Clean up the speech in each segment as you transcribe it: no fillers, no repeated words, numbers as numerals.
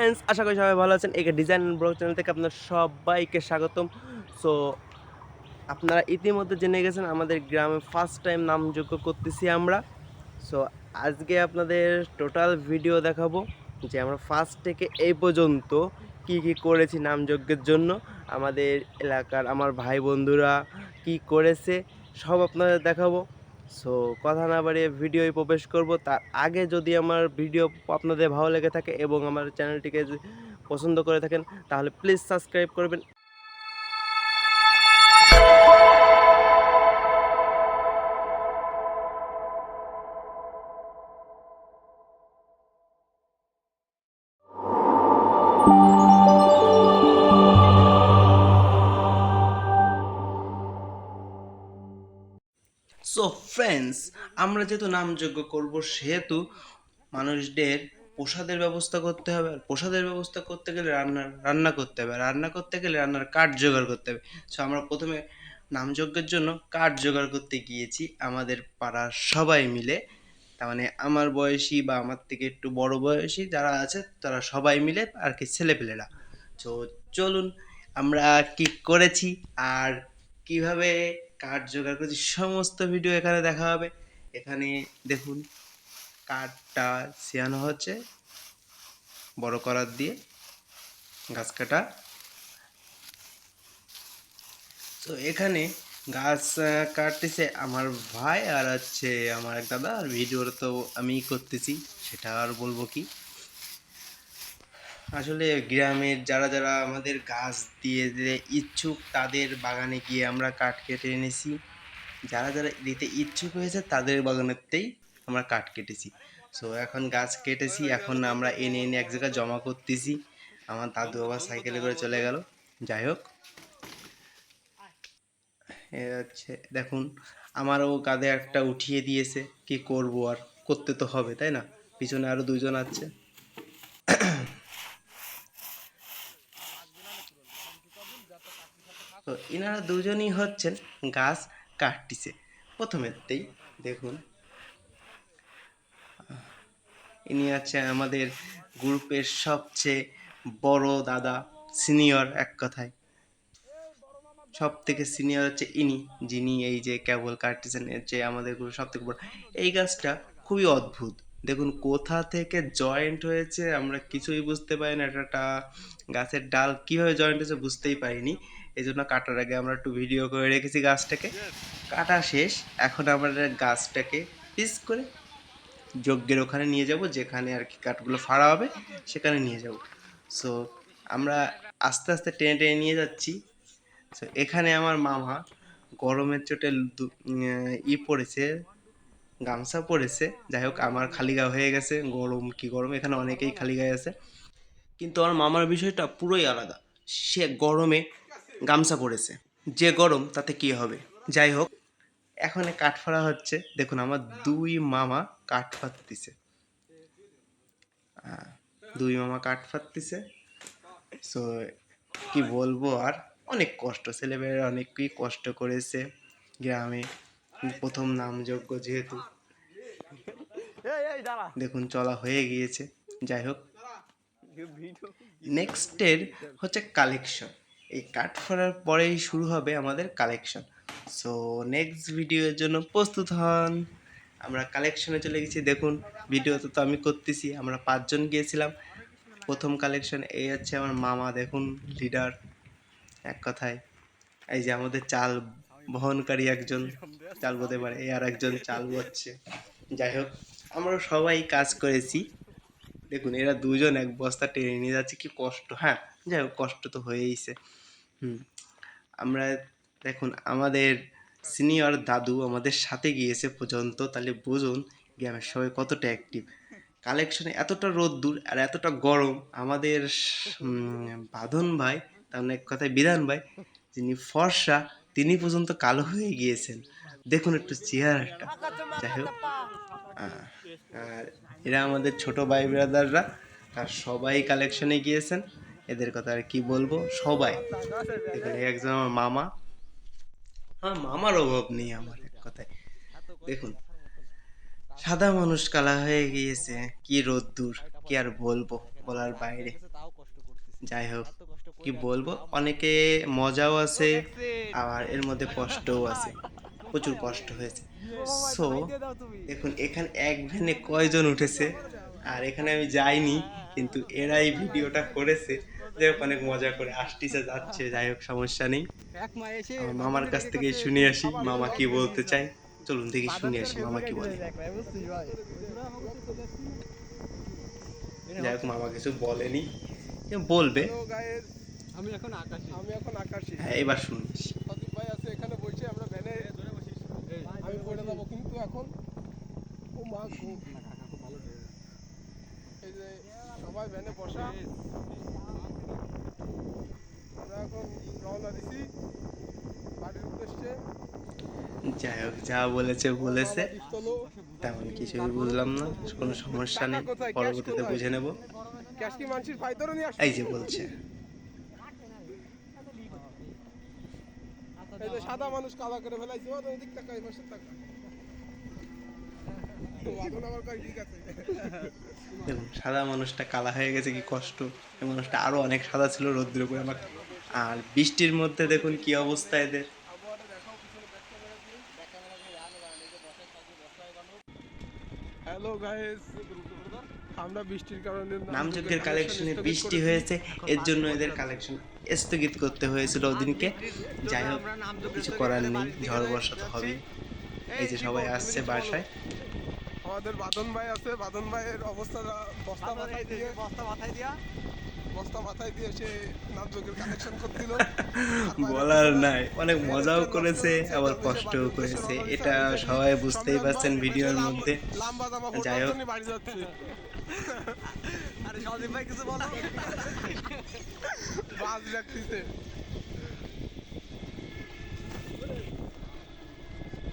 Friends, আশা করি সবাই ভালো আছেন। একে ডিজাইন ব্লগ চ্যানেল থেকে আপনার সবাইকে স্বাগতম। সো আপনারা ইতিমধ্যে জেনে গেছেন আমাদের গ্রামে ফার্স্ট টাইম নামযজ্ঞ করতেছি আমরা। সো আজকে আপনাদের টোটাল ভিডিও দেখাবো যে আমরা ফার্স্ট থেকে এই পর্যন্ত কি করেছি নামযজ্ঞের জন্য। আমাদের এলাকার আমার ভাই বন্ধুরা কি করেছে সব আপনাদের দেখাবো। সো কথা না বাড়িয়ে ভিডিওয় প্রবেশ করব। তার আগে যদি আমার ভিডিও আপনাদের ভালো লেগে থাকে এবং আমার চ্যানেলটিকে পছন্দ করে থাকেন তাহলে প্লিজ সাবস্ক্রাইব করবেন। সো ফ্রেন্ডস, আমরা যেহেতু নামযজ্ঞ করব সেহেতু মানুষদের প্রসাদের ব্যবস্থা করতে হবে। আর প্রসাদের ব্যবস্থা করতে গেলে রান্না করতে হবে। রান্না করতে গেলে রান্নার কাঠ জোগাড় করতে হবে। সো আমরা প্রথমে নামযজ্ঞের জন্য কাঠ জোগাড় করতে গিয়েছি আমাদের পাড়ার সবাই মিলে। তার মানে আমার বয়সী বা আমার থেকে একটু বড় বয়সী যারা আছে তারা সবাই মিলে আর কি, ছেলেপেলেরা। তো চলুন আমরা কি করেছি আর কিভাবে কাঠ জোগাড় করেছি সমস্ত ভিডিও এখানে দেখা হবে। এখানে দেখুন, কাঠটা ছিয়ানো হচ্ছে বড় করার দিয়ে, গাছ কাটা। তো এখানে গাছ কাটতেছে আমার ভাই আর হচ্ছে আমার এক দাদা, আর ভিডিওটা তো আমি করতেছি, সেটা আর বলবো কি। আসলে গ্রামের যারা যারা আমাদের গাছ দিয়ে দিতে ইচ্ছুক তাদের বাগানে গিয়ে আমরা কাঠ কেটে এনেছি। যারা যারা দিতে ইচ্ছুক হয়েছে তাদের বাগানেতেই আমরা কাঠ কেটেছি। সো এখন গাছ কেটেছি, এখন আমরা এনে এনে এক জায়গায় জমা করতেছি। আমার দাদু আবার সাইকেলে করে চলে গেল। যাই হোক, এ হচ্ছে দেখুন, আমারও কাঁধে একটা উঠিয়ে দিয়েছে। কি করব আর, করতে তো হবে তাই না। পিছনে আরো দুইজন আছে। তো ইনারা দুজনই হচ্ছেন গাছ কাটতিছে প্রথমেতেই। দেখুন, ইনি আছে আমাদের গ্রুপের সবচেয়ে বড় দাদা, সিনিয়র। এক কথায় সব থেকে সিনিয়র হচ্ছে ইনি, যিনি এই যে কেবল কাটতেছেন। এর যে আমাদের গ্রুপ সব থেকে বড়। এই গাছটা খুবই অদ্ভুত। দেখুন কোথা থেকে জয়েন্ট হয়েছে আমরা কিছুই বুঝতে পারি না। একটা গাছের ডাল কিভাবে জয়েন্ট হয়েছে বুঝতেই পারিনি। এই জন্য কাটার আগে আমরা একটু ভিডিও করে রেখেছি গাছটাকে। কাটা শেষ, এখন আমরা গাছটাকে পিস করে যজ্ঞের ওখানে নিয়ে যাব, যেখানে আর কি কাঠগুলো ফাড়া হবে সেখানে নিয়ে যাব। সো আমরা আস্তে আস্তে টেনে টেনে নিয়ে যাচ্ছি। তো এখানে আমার মামা গরমের চোটে পড়েছে, গামছা পরেছে। যাই হোক, আমার খালি গায়ে হয়ে গেছে। গরম কি গরম, এখানে অনেকেই খালি গায়ে আছে, কিন্তু আমার মামার বিষয়টা পুরোই আলাদা। সে গরমে গামছা পরেছে, যে গরম তাতে কি হবে। যাই হোক, এখন কাঠ ফাড়া হচ্ছে। দেখুন আমার দুই মামা কাঠ ফাড়তেছে। দুই মামা কাঠ ফাড়তেছে। সো কি বলবো আর, অনেক কষ্ট, ছেলেমেয়েরা অনেকই কষ্ট করেছে গ্রামে প্রথম নামযজ্ঞ যেহেতু। দেখুন চলা হয়ে গিয়েছে। যাই হোক, নেক্সটের হচ্ছে কালেকশন। এই কাঠ ফাড়ার পরেই শুরু হবে আমাদের কালেকশন। সো নেক্সট ভিডিওর জন্য প্রস্তুত হন। আমরা কালেকশনে চলে গেছি। দেখুন ভিডিওতে তো আমি করতেছি, আমরা 5 জন গিয়েছিলাম প্রথম কালেকশন। এই হচ্ছে আমার মামা, দেখুন লিডার এক কথায়। এই যে আমাদের চাল বহনকারী একজন চাল বলতে পারে, এই আর একজন চাল বচ্ছে। যাই হোক, আমরা সবাই কাজ করেছি। দেখুন এরা দুজন এক বস্তা টেনে নিয়ে যাচ্ছে, কি কষ্ট। হ্যাঁ, যাই হোক, কষ্ট তো হয়েইছে। আমরা দেখুন আমাদের সিনিয়র দাদু আমাদের সাথে গিয়েছে পর্যন্ত, তাহলে বুঝুন গ্রামের সবাই কতটা অ্যাক্টিভ। কালেকশনে এতটা রোদ্দুর আর এতটা গরম, আমাদের বাঁধন ভাই, তার মানে এক কথায় বিধান ভাই, যিনি ফর্সা, তিনি পর্যন্ত কালো হয়ে গিয়েছেন। দেখুন একটু চেহারাটা। যাই হোক, আর এরা আমাদের ছোট ভাই ব্রাদাররা, আর সবাই কালেকশনে গিয়েছেন। এদের কথা আর কি বলবো, সবাই। দেখুন এই একজন আমার মামা। হ্যাঁ, মামার অভাব নেই আমার এক কথায়। দেখুন সাদা মানুষ কালা হয়ে গিয়েছে, কি রোদ্দুর, কি আর বলবো, বলার বাইরে। যাই হোক, কি বলবো, অনেকে মজাও আছে আবার এর মধ্যে কষ্টও আছে, প্রচুর কষ্ট হয়েছে। সো দেখুন এখানে এক ভ্যানে কয়জন উঠেছে, আর এখানে আমি যাইনি, কিন্তু এরাই ভিডিওটা করেছে। যাই হোক, অনেক মজা করে আসতেছে যাচ্ছে, যাই হোক সমস্যা নেই। আমার মামার কাছ থেকে শুনে আসি মামা কি বলতে চায়। চলুন দেখি শুনে আসি মামা কি বলে। যাই হোক, মামা কিছু বলেনি, বলবে। আমি এখন আকাশী। হ্যাঁ, এবার শুনি। সন্দীপ ভাই আছে এখানে বসে, আমরা ভ্যানে আমি পড়ে যাবো কিন্তু এখন ও মা গো। এই যে সবাই ভ্যানে বসা, আমরা এখন রওনা দিছি বাড়ির উদ্দেশ্যে। যাই হোক, যা বলেছে বলেছে, তেমন কিছুই বুঝলাম না, কোনো সমস্যা নেই, পরবর্তীতে বুঝে নেব। ক্যাশ কি মানসির ফাইদারও নিয়ে আসছে। এই যে বলছে, এই যে সাদা মানুষ কালা করে ফেলাইছে, ও ওদিক টাকা এই পাশে টাকা। এখন আবার কয় ঠিক আছে। দেখুন সাদা মানুষটা কালা হয়ে গেছে, কি কষ্ট। এই মানুষটা আরো অনেক সাদা ছিল রোদ্রে করে আমার। আর বৃষ্টির মধ্যে দেখুন কি অবস্থা এদের। হ্যালো গাইস, আমরা বৃষ্টির কারণে নামযোগ্যের কালেকশনে বৃষ্টি হয়েছে, এর জন্য এদের কালেকশন স্থগিত করতে হয়েছিল ওদিনকে। যাই হোক, কিছু করার নেই, ঝড় বর্ষা তো হবেই। এই যে সবাই আসছে বাসায়। আমাদের বাদন ভাই আছে, বাদন ভাইয়ের অবস্থাটা বস্তা মাথায় দিয়ে সে নামযোগের কালেকশন করছিল। বলার নাই, অনেক মজাও করেছে আবার কষ্টও করেছে, এটা সবাই বুঝতেই পারছেন ভিডিওর মধ্যে। লম্বা জামা যাই হোক, বাড়ি যাচ্ছে। আরে সন্দীপ ভাই কিছু বলো। বাস রাখতেছে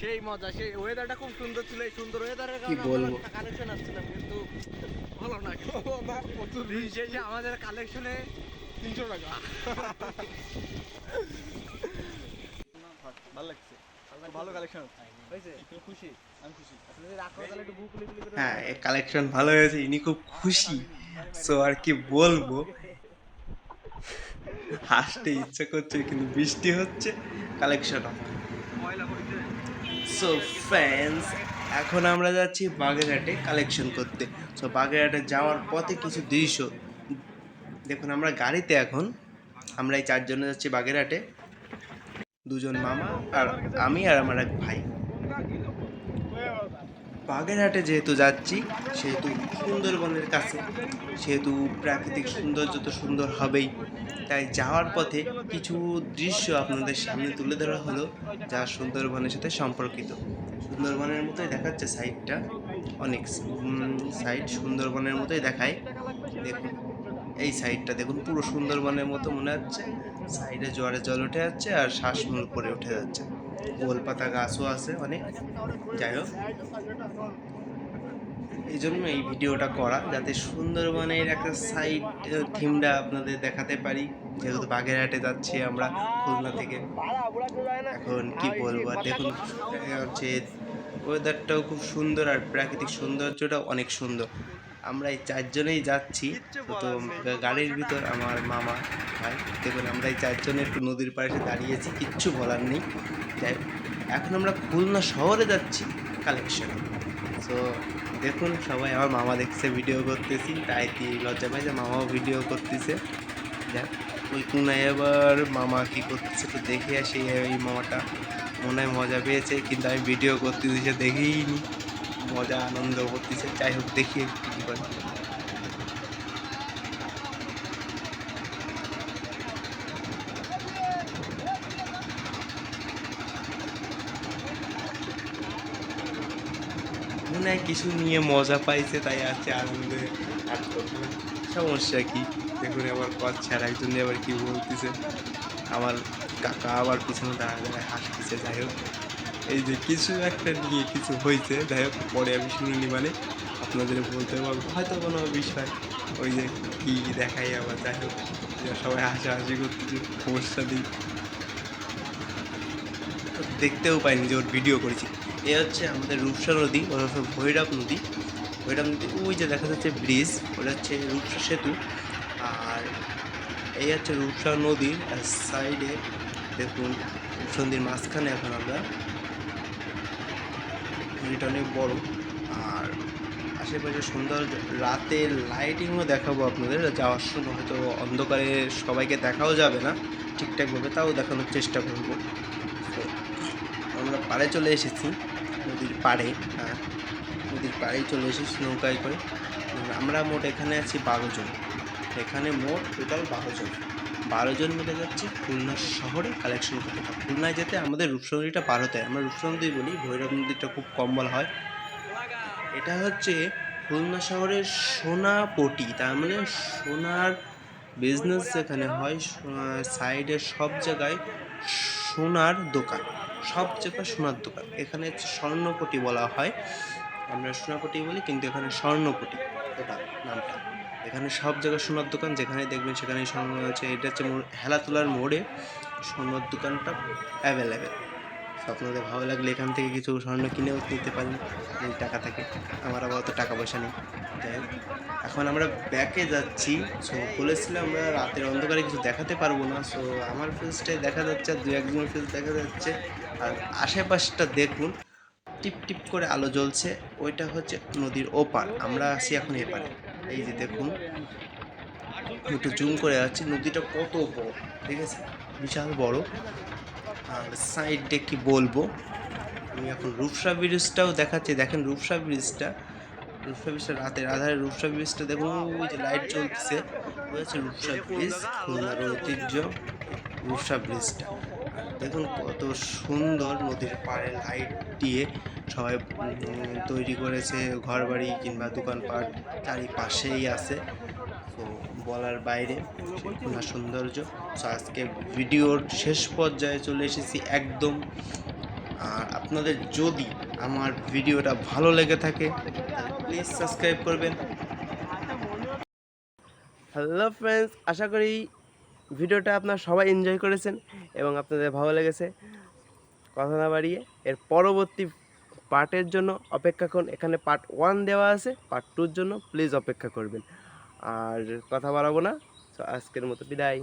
সেই মজা, সেই ওয়েদারটা খুব সুন্দর ছিল। এই সুন্দর ওয়েদারের কারণে আমরা কালেকশন আসছিলাম, কিন্তু হলো না। প্রচুর শেষে আমাদের কালেকশনে 300 টাকা। ভালো লাগছে, ভালো কালেকশন হয়েছে, খুশি, আমি খুশি। হ্যাঁ, এই কালেকশন ভালো হয়েছে, ইনি খুব খুশি। সো আর কি বলবো, হাসতে ইচ্ছে করছে কিন্তু বৃষ্টি হচ্ছে, কালেকশন। সো ফ্রেন্ডস, এখন আমরা যাচ্ছি বাগেরহাটে কালেকশন করতে। সো বাগেরহাটে যাওয়ার পথে কিছু দৃশ্য দেখুন। আমরা গাড়িতে এখন, আমরা এই 4 জনে যাচ্ছি বাগেরহাটে, 2 জন মামা আর আমি আর আমার এক ভাই। বাগেরহাটে যেহেতু যাচ্ছি, সেহেতু সুন্দরবনের কাছে, সেহেতু প্রাকৃতিক সৌন্দর্য তো সুন্দর হবেই। তাই যাওয়ার পথে কিছু দৃশ্য আপনাদের সামনে তুলে ধরা হলো, যা সুন্দরবনের সাথে সম্পর্কিত। সুন্দরবনের মতোই দেখাচ্ছে সাইডটা, অনেক সাইড সুন্দরবনের মতোই দেখায়। দেখুন এই সাইডটা দেখুন, পুরো সুন্দরবনের মতো মনে হচ্ছে। সাইডে জোয়ারে জল উঠে যাচ্ছে আর শ্বাসমূল পরে উঠে যাচ্ছে, গোলপাতা গাছও আছে অনেক। যাই হোক, এই জন্য এই ভিডিওটা করা, যাতে সুন্দরবনের একটা সাইড থিমটা আপনাদের দেখাতে পারি। যেহেতু বাগেরহাটে যাচ্ছি আমরা খুলনা থেকে। এখন কি বলবো, আর দেখুন হচ্ছে ওয়েদারটাও খুব সুন্দর আর প্রাকৃতিক সৌন্দর্যটাও অনেক সুন্দর। আমরা এই 4 জনেই যাচ্ছি, তো গাড়ির ভিতর আমার মামা ভাই। দেখুন আমরা এই 4 জনে একটু নদীর পাড়ে এসে দাঁড়িয়েছি, কিচ্ছু বলার নেই। যাই হোক, এখন আমরা খুলনা শহরে যাচ্ছি কালেকশন। সো দেখুন সবাই, আমার মামা দেখছে ভিডিও করতেছি, তাই কি লজ্জা পাই যে মামাও ভিডিও করতেছে। যাক, ওই কোনায় আবার মামা কি করতেছে তো দেখে আসি। এই মামাটা মনে হয় মজা পেয়েছে, কিন্তু আমি ভিডিও করতেছি সে দেখেইনি, মজা আনন্দ করতেছে। যাই হোক, দেখি কি করে। মনে হয় কিছু নিয়ে মজা পাইছে, তাই আছে আনন্দে আর করবে। সমস্যা কি, দেখুন আবার করছে, আর একজন আবার কি বলতেছে। আমার কাকা আবার পিছনে দাঁড়ায় দাঁড়ায় হাসতেছে। যাই হোক, এই যে কিছু একটা নিয়ে কিছু হয়েছে, যাই হোক পরে আমি শুনিনি, মানে আপনাদের বলতে পারবো হয়তো কোনো বিষয়, ওই যে কি দেখাই আবার। যাই হোক, সবাই হাসাহাসি করতেছে, সমস্যা নেই। দেখতেও পাইনি যে ওর ভিডিও করেছি। এ হচ্ছে আমাদের রূপসা নদী, ওরফে ভৈরব নদী। ভৈরব নদী ওই যে দেখা যাচ্ছে ব্রিজ, ওটা হচ্ছে রূপসা সেতু। আর এই হচ্ছে রূপসা নদীর সাইডে দেখুন, রূপসা নদীর মাঝখানে এখন আমরা, নদীটা অনেক বড়। আর আশেপাশে সুন্দর রাতের লাইটিংও দেখাবো আপনাদের, যাওয়ার সময় হয়তো অন্ধকারে সবাইকে দেখাও যাবে না ঠিকঠাকভাবে, তাও দেখানোর চেষ্টা করব। তো আমরা পাড়ে চলে এসেছি, নদীর পাড়ে। হ্যাঁ, নদীর পাড়েই চলে এসেছি নৌকায় করে। আমরা মোট এখানে আছি 12 জন। এখানে মোট টোটাল 12 জন। 12 জন মিলে যাচ্ছি খুলনা শহরে কালেকশন করতে। খুলনায় যেতে আমাদের রূপসা নদীটা পার হতে হয়। আমরা রূপসা নদী বলি, ভৈরব নদীটা খুব কম বলা হয়। এটা হচ্ছে খুলনা শহরের সোনাপটি, তার মানে সোনার বিজনেস যেখানে হয়। সাইডে সব জায়গায় সোনার দোকান, সব জায়গায় সোনার দোকান। এখানে হচ্ছে স্বর্ণপটি বলা হয়, আমরা সোনাপটি বলি, কিন্তু এখানে স্বর্ণপটি ওটা নামটা। এখানে সব জায়গায় সোনার দোকান, যেখানে দেখবেন সেখানে স্বর্ণ আছে। এটা হচ্ছে হেলাতলার মোড়ে স্বর্ণর দোকানটা অ্যাভেলেবেল। আপনাদের ভালো লাগলে এখান থেকে কিছু স্বর্ণ কিনেও নিতে পারেন যদি টাকা থাকে। আমার আবার অত টাকা পয়সা নেই। যাই হোক, এখন আমরা ব্যাকে যাচ্ছি। সো বলেছিলাম আমরা রাতের অন্ধকারে কিছু দেখাতে পারবো না। সো আমার ফেসটাই দেখা যাচ্ছে, আর দু একজনের ফেস দেখা যাচ্ছে। আর আশেপাশটা দেখুন, টিপ টিপ করে আলো জ্বলছে। ওইটা হচ্ছে নদীর ওপার, আমরা আছি এখন এপারে। এই যে দেখুন, একটু জুম করে যাচ্ছি, নদীটা কত বড়, ঠিক আছে, বিশাল বড়। আর সাইডে কি বলবো, আমি এখন রূপসা ব্রিজটাও দেখাচ্ছি। দেখেন রূপসা ব্রিজটা, রূপসা ব্রিজটা রাতের আধারে রূপসা ব্রিজটা দেখুন, ওই যে লাইট জ্বলতেছে, ওই হচ্ছে রূপসা ব্রিজ, খুলনার ঐতিহ্য রূপসা ব্রিজটা। আর দেখুন কত সুন্দর নদীর পাড়ে লাইট দিয়ে সবাই তৈরি করেছে ঘর বাড়ি কিংবা দোকানপাট চারিপাশেই আছে। তো বলার বাইরে সেই খুলনার সৌন্দর্য। সো আজকে ভিডিওর শেষ পর্যায়ে চলে এসেছি একদম। আর আপনাদের যদি আমার ভিডিওটা ভালো লেগে থাকে তাহলে প্লিজ সাবস্ক্রাইব করবেন। হ্যালো ফ্রেন্ডস, আশা করি ভিডিওটা আপনারা সবাই এনজয় করেছেন এবং আপনাদের ভালো লেগেছে। কথা না বাড়িয়ে এর পরবর্তী পার্টের জন্য অপেক্ষা করুন। এখানে পার্ট 1 দেওয়া আছে, পার্ট 2-র জন্য প্লিজ অপেক্ষা করবেন। আর কথা বাড়াবো না, তো আজকের মতো বিদায়।